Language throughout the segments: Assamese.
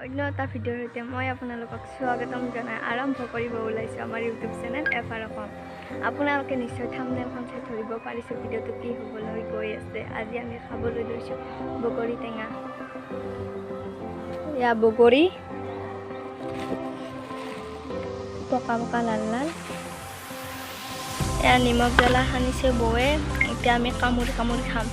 অন্য এটা ভিডিঅ'ৰ সৈতে মই আপোনালোকক স্বাগতম জনাই আৰম্ভ কৰিব ওলাইছোঁ আমাৰ ইউটিউব চেনেল এফআৰ অসম। আপোনালোকে নিশ্চয় থাম্বনেইলখন চাই ধৰিব পাৰিছে ভিডিঅ'টো কি হ'বলৈ গৈ আছে। আজি আমি খাবলৈ লৈছোঁ বগৰী টেঙা। এয়া বগৰী পকা পকা লাল লাল। এয়া নিমখ জ্বলা সানিছে বৌয়ে, এতিয়া আমি কামুৰি কামুৰি খাম।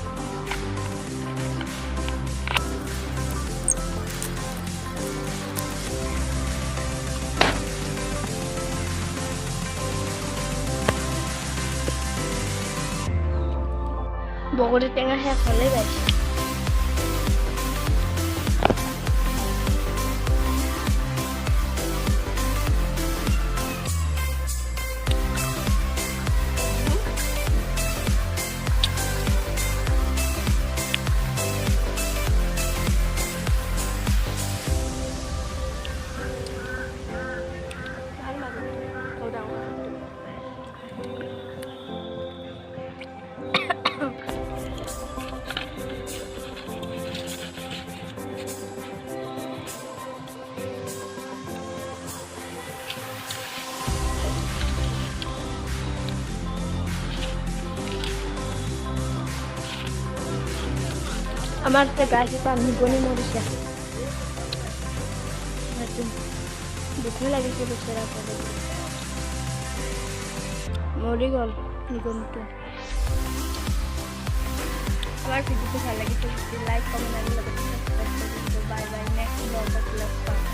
বগৰী টেঙা শেষ হ'লেই পাইছে। আমার তো গাছে পানি বনে মরিছে, দুঃখ লাগিছে বেচারা করে মরি গল নিগমটো। আমার ভিডিওটো ভাল লাগিছে, লাইক কমেন্ট আর সাবস্ক্রাইব করুন। বাই বাই, নেক্সট ব্লগত লগ পাম।